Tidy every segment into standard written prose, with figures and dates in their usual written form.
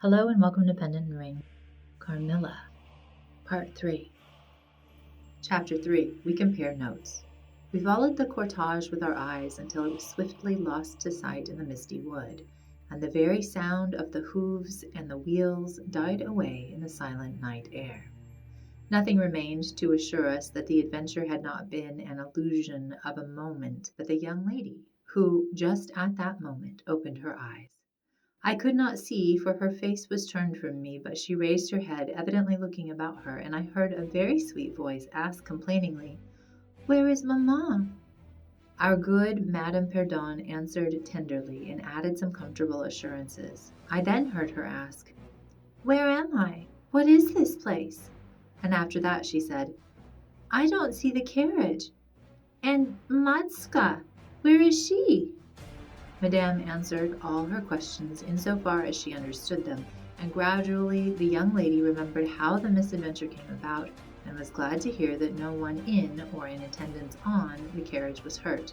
Hello and welcome to Pendant and Ring, Carmilla, Part 3. Chapter 3. We compare notes. We followed the cortege with our eyes until it was swiftly lost to sight in the misty wood, and the very sound of the hooves and the wheels died away in the silent night air. Nothing remained to assure us that the adventure had not been an illusion of a moment but the young lady, who just at that moment opened her eyes. I could not see, for her face was turned from me, but she raised her head, evidently looking about her, and I heard a very sweet voice ask complainingly, "Where is Mamma?" Our good Madame Pendant answered tenderly and added some comfortable assurances. I then heard her ask, "Where am I? What is this place?" And after that she said, "I don't see the carriage. And Matska, where is she?" Madame answered all her questions in so far as she understood them, and gradually the young lady remembered how the misadventure came about, and was glad to hear that no one in or in attendance on the carriage was hurt,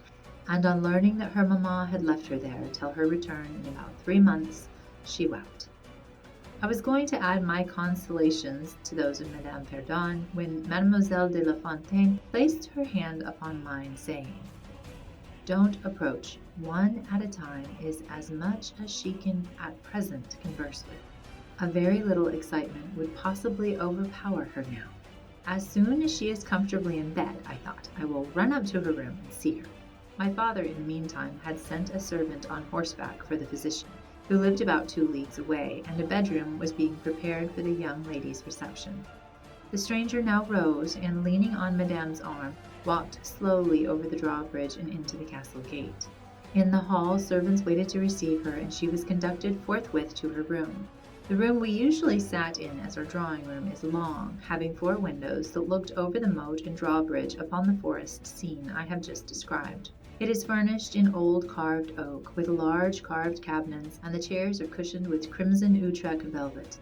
and on learning that her mamma had left her there till her return in about 3 months, she wept. I was going to add my consolations to those of Madame Pendant when Mademoiselle de La Fontaine placed her hand upon mine, saying, "Don't approach. One at a time is as much as she can at present converse with. A very little excitement would possibly overpower her now. As soon as she is comfortably in bed, I thought, I will run up to her room and see her." My father, in the meantime, had sent a servant on horseback for the physician, who lived about 2 leagues away, and a bedroom was being prepared for the young lady's reception. The stranger now rose, and leaning on Madame's arm, walked slowly over the drawbridge and into the castle gate. In the hall, servants waited to receive her, and she was conducted forthwith to her room. The room we usually sat in as our drawing room is long, having 4 windows that looked over the moat and drawbridge upon the forest scene I have just described. It is furnished in old carved oak, with large carved cabinets, and the chairs are cushioned with crimson Utrecht velvet.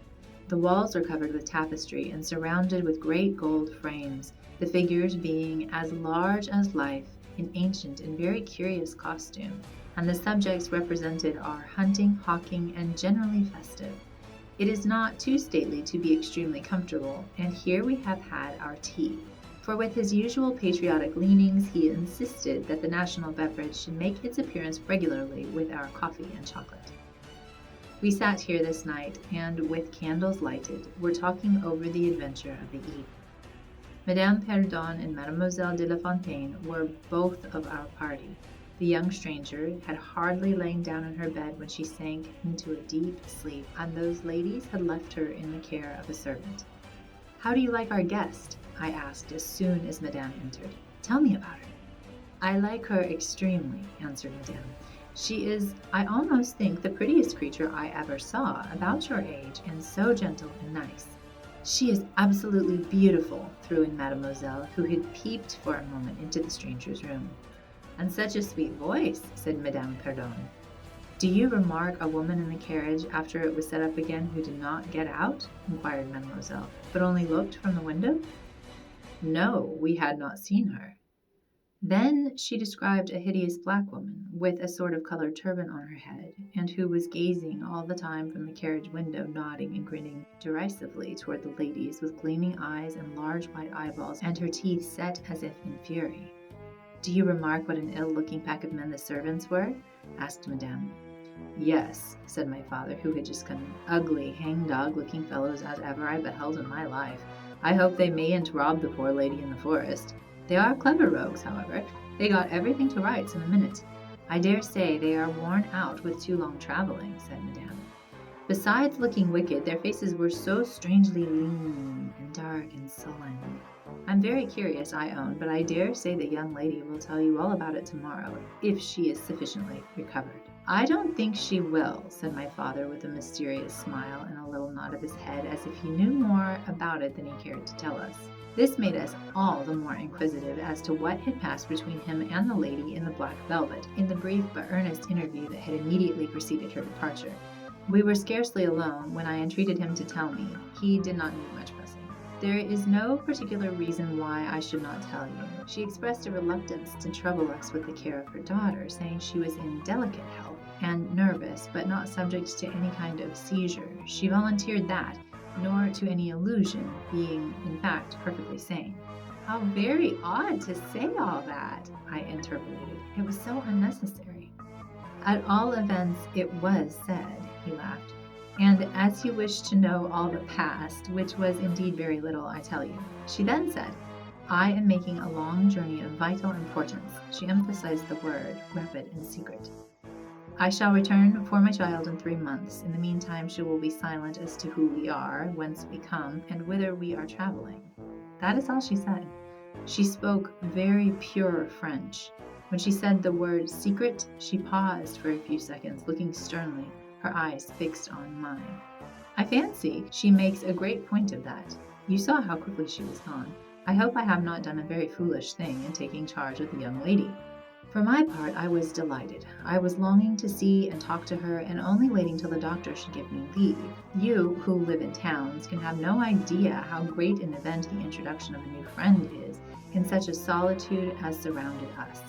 The walls are covered with tapestry and surrounded with great gold frames, the figures being as large as life, in ancient and very curious costume, and the subjects represented are hunting, hawking, and generally festive. It is not too stately to be extremely comfortable, and here we have had our tea, for with his usual patriotic leanings he insisted that the national beverage should make its appearance regularly with our coffee and chocolate. We sat here this night, and with candles lighted, were talking over the adventure of the evening. Madame Pendant and Mademoiselle de La Fontaine were both of our party. The young stranger had hardly lain down in her bed when she sank into a deep sleep, and those ladies had left her in the care of a servant. "How do you like our guest?" I asked as soon as Madame entered. "Tell me about her." "I like her extremely," answered Madame. "She is, I almost think, the prettiest creature I ever saw, about your age, and so gentle and nice." "She is absolutely beautiful," threw in Mademoiselle, who had peeped for a moment into the stranger's room. "And such a sweet voice," said Madame Pendant. "Do you remark a woman in the carriage after it was set up again who did not get out?" inquired Mademoiselle, "but only looked from the window?" "No, we had not seen her." Then she described a hideous black woman, with a sort of colored turban on her head, and who was gazing all the time from the carriage window, nodding and grinning derisively toward the ladies, with gleaming eyes and large white eyeballs, and her teeth set as if in fury. "Do you remark what an ill-looking pack of men the servants were?" asked Madame. "Yes," said my father, who had just come in, "ugly, hang-dog-looking fellows as ever I beheld in my life. I hope they mayn't rob the poor lady in the forest. They are clever rogues, however. They got everything to rights in a minute. I dare say they are worn out with too long travelling," said Madame. "Besides looking wicked, their faces were so strangely lean and dark and sullen. I'm very curious, I own, but I dare say the young lady will tell you all about it tomorrow, if she is sufficiently recovered." "I don't think she will," said my father with a mysterious smile and a little nod of his head, as if he knew more about it than he cared to tell us. This made us all the more inquisitive as to what had passed between him and the lady in the black velvet, in the brief but earnest interview that had immediately preceded her departure. We were scarcely alone when I entreated him to tell me. He did not need much pressing. "There is no particular reason why I should not tell you. She expressed a reluctance to trouble us with the care of her daughter, saying she was in delicate health, and nervous, but not subject to any kind of seizure. She volunteered that, nor to any illusion, being, in fact, perfectly sane. How very odd to say all that, I interpolated. It was so unnecessary. At all events, it was said, he laughed. And as you wish to know all the past, which was indeed very little, I tell you. She then said, I am making a long journey of vital importance. She emphasized the word, rapid and secret. I shall return for my child in 3 months. In the meantime, she will be silent as to who we are, whence we come, and whither we are traveling. That is all she said. She spoke very pure French. When she said the word secret, she paused for a few seconds, looking sternly, her eyes fixed on mine. I fancy she makes a great point of that. You saw how quickly she was gone. I hope I have not done a very foolish thing in taking charge of the young lady. For my part, I was delighted. I was longing to see and talk to her and only waiting till the doctor should give me leave. You, who live in towns, can have no idea how great an event the introduction of a new friend is in such a solitude as surrounded us.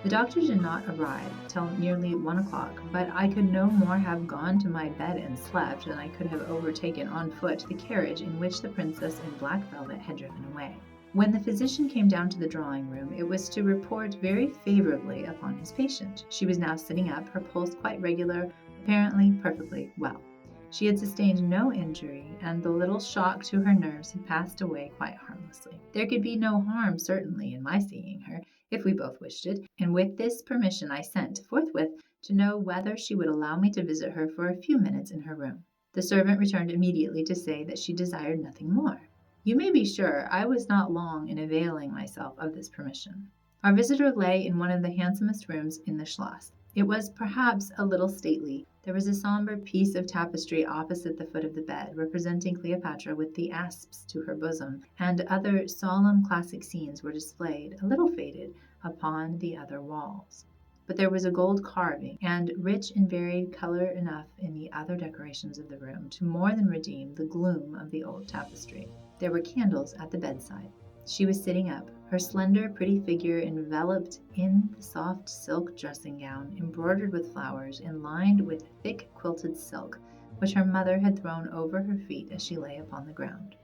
The doctor did not arrive till nearly 1 o'clock, but I could no more have gone to my bed and slept than I could have overtaken on foot the carriage in which the princess in black velvet had driven away. When the physician came down to the drawing room, it was to report very favorably upon his patient. She was now sitting up, her pulse quite regular, apparently perfectly well. She had sustained no injury, and the little shock to her nerves had passed away quite harmlessly. There could be no harm, certainly, in my seeing her, if we both wished it, and with this permission I sent forthwith to know whether she would allow me to visit her for a few minutes in her room. The servant returned immediately to say that she desired nothing more. You may be sure I was not long in availing myself of this permission. Our visitor lay in one of the handsomest rooms in the Schloss. It was perhaps a little stately. There was a sombre piece of tapestry opposite the foot of the bed, representing Cleopatra with the asps to her bosom, and other solemn classic scenes were displayed, a little faded, upon the other walls. But there was a gold carving, and rich and varied color enough in the other decorations of the room to more than redeem the gloom of the old tapestry. There were candles at the bedside. She was sitting up, her slender, pretty figure enveloped in the soft silk dressing gown, embroidered with flowers and lined with thick quilted silk, which her mother had thrown over her feet as she lay upon the ground.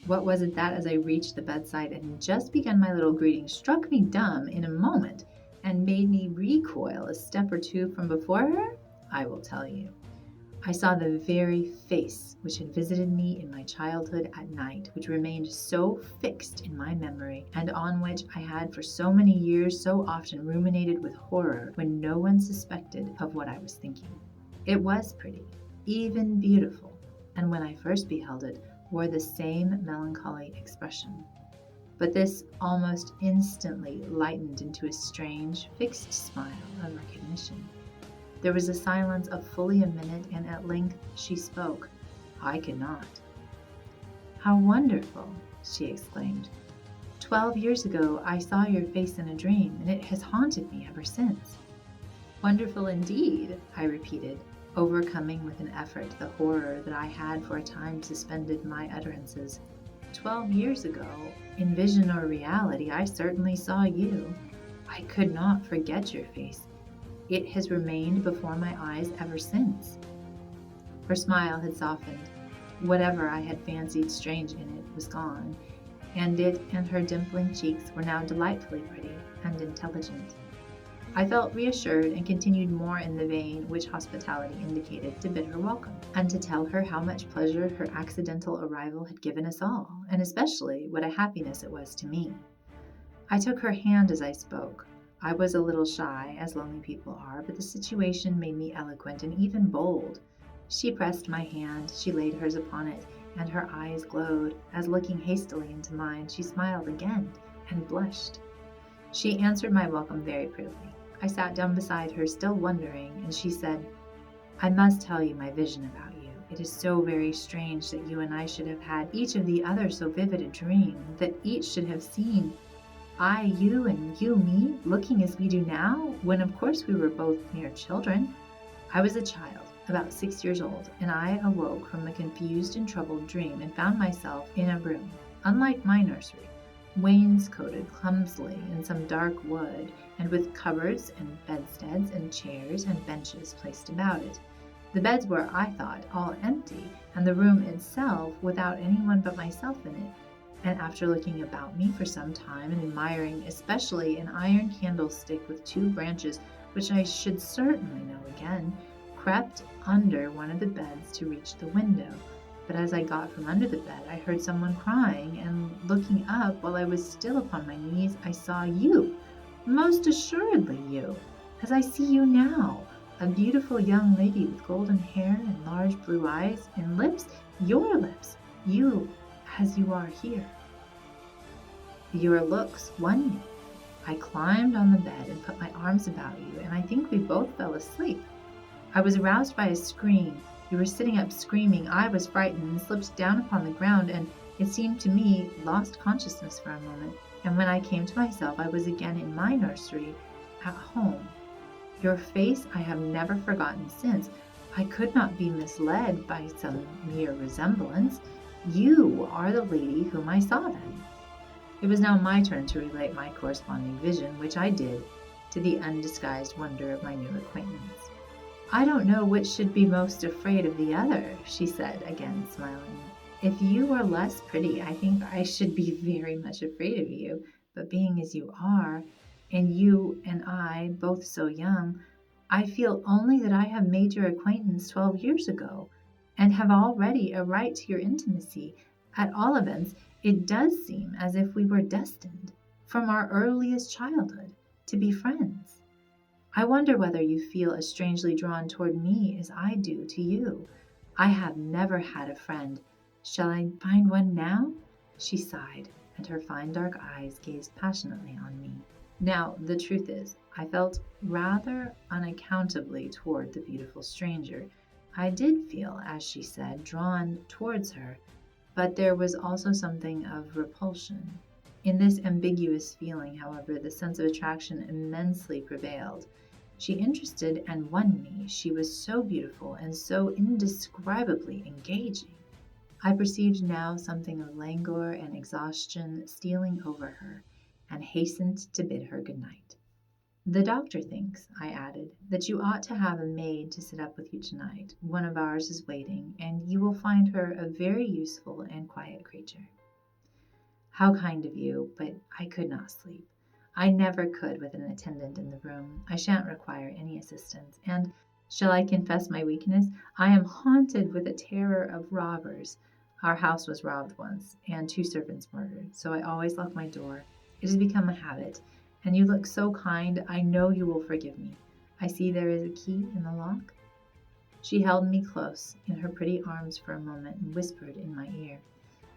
What was it that, as I reached the bedside and had just begun my little greeting, struck me dumb in a moment and made me recoil a step or two from before her? I will tell you. I saw the very face which had visited me in my childhood at night, which remained so fixed in my memory, and on which I had for so many years so often ruminated with horror when no one suspected of what I was thinking. It was pretty, even beautiful, and when I first beheld it, wore the same melancholy expression. But this almost instantly lightened into a strange, fixed smile of recognition. There was a silence of fully a minute, and at length she spoke. I could not. How wonderful, she exclaimed. 12 years ago I saw your face in a dream, and it has haunted me ever since. Wonderful indeed, I repeated, overcoming with an effort the horror that I had for a time suspended my utterances. 12 years ago, in vision or reality, I certainly saw you. I could not forget your face. It has remained before my eyes ever since. Her smile had softened. Whatever I had fancied strange in it was gone, and it and her dimpling cheeks were now delightfully pretty and intelligent. I felt reassured and continued more in the vein which hospitality indicated to bid her welcome, and to tell her how much pleasure her accidental arrival had given us all, and especially what a happiness it was to me. I took her hand as I spoke. I was a little shy, as lonely people are, but the situation made me eloquent and even bold. She pressed my hand, she laid hers upon it, and her eyes glowed, as looking hastily into mine, she smiled again and blushed. She answered my welcome very prettily. I sat down beside her, still wondering, and she said, I must tell you my vision about you. It is so very strange that you and I should have had each of the other so vivid a dream, that each should have seen I you and you me, looking as we do now, when of course we were both mere children. I was a child, about 6 years old, and I awoke from a confused and troubled dream and found myself in a room, unlike my nursery, wainscoted clumsily in some dark wood, and with cupboards and bedsteads and chairs and benches placed about it. The beds were, I thought, all empty, and the room itself without anyone but myself in it. And after looking about me for some time and admiring especially an iron candlestick with 2 branches, which I should certainly know again, crept under one of the beds to reach the window. But as I got from under the bed, I heard someone crying, and looking up while I was still upon my knees, I saw you, most assuredly you, as I see you now, a beautiful young lady with golden hair and large blue eyes and lips, your lips, you as you are here. Your looks won me. I climbed on the bed and put my arms about you, and I think we both fell asleep. I was aroused by a scream. You were sitting up screaming. I was frightened and slipped down upon the ground, and it seemed to me lost consciousness for a moment. And when I came to myself, I was again in my nursery at home. Your face I have never forgotten since. I could not be misled by some mere resemblance. You are the lady whom I saw then. It was now my turn to relate my corresponding vision, which I did, to the undisguised wonder of my new acquaintance. I don't know which should be most afraid of the other, she said, again smiling. If you were less pretty, I think I should be very much afraid of you, but being as you are, and you and I both so young, I feel only that I have made your acquaintance 12 years ago, and have already a right to your intimacy. At all events, it does seem as if we were destined, from our earliest childhood, to be friends. I wonder whether you feel as strangely drawn toward me as I do to you. I have never had a friend. Shall I find one now? She sighed, and her fine dark eyes gazed passionately on me. Now, the truth is, I felt rather unaccountably toward the beautiful stranger. I did feel, as she said, drawn towards her, but there was also something of repulsion. In this ambiguous feeling, however, the sense of attraction immensely prevailed. She interested and won me. She was so beautiful and so indescribably engaging. I perceived now something of languor and exhaustion stealing over her, and hastened to bid her good night. The doctor thinks, I added, that you ought to have a maid to sit up with you tonight. One of ours is waiting, and you will find her a very useful and quiet creature. How kind of you, but I could not sleep. I never could with an attendant in the room. I shan't require any assistance, and, shall I confess my weakness? I am haunted with a terror of robbers. Our house was robbed once, and 2 servants murdered, so I always lock my door. It has become a habit, and you look so kind, I know you will forgive me. I see there is a key in the lock. She held me close in her pretty arms for a moment and whispered in my ear,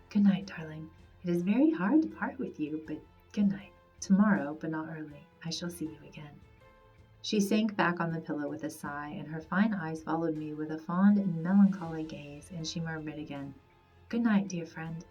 Good night, darling. It is very hard to part with you, but good night. Tomorrow, but not early, I shall see you again. She sank back on the pillow with a sigh, and her fine eyes followed me with a fond and melancholy gaze, and she murmured again, Good night, dear friend.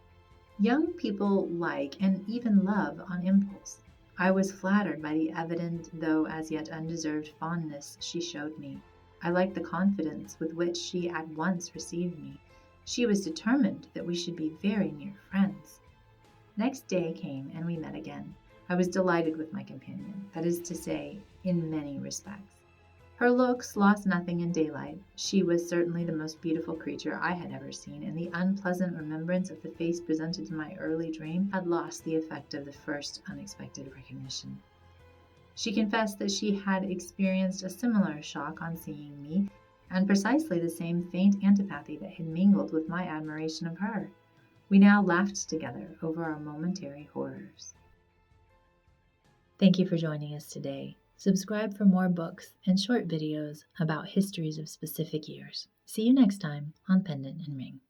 Young people like and even love on impulse. I was flattered by the evident, though as yet undeserved, fondness she showed me. I liked the confidence with which she at once received me. She was determined that we should be very near friends. Next day came, and we met again. I was delighted with my companion, that is to say, in many respects. Her looks lost nothing in daylight. She was certainly the most beautiful creature I had ever seen, and the unpleasant remembrance of the face presented in my early dream had lost the effect of the first unexpected recognition. She confessed that she had experienced a similar shock on seeing me, and precisely the same faint antipathy that had mingled with my admiration of her. We now laughed together over our momentary horrors. Thank you for joining us today. Subscribe for more books and short videos about histories of specific years. See you next time on Pendant and Ring.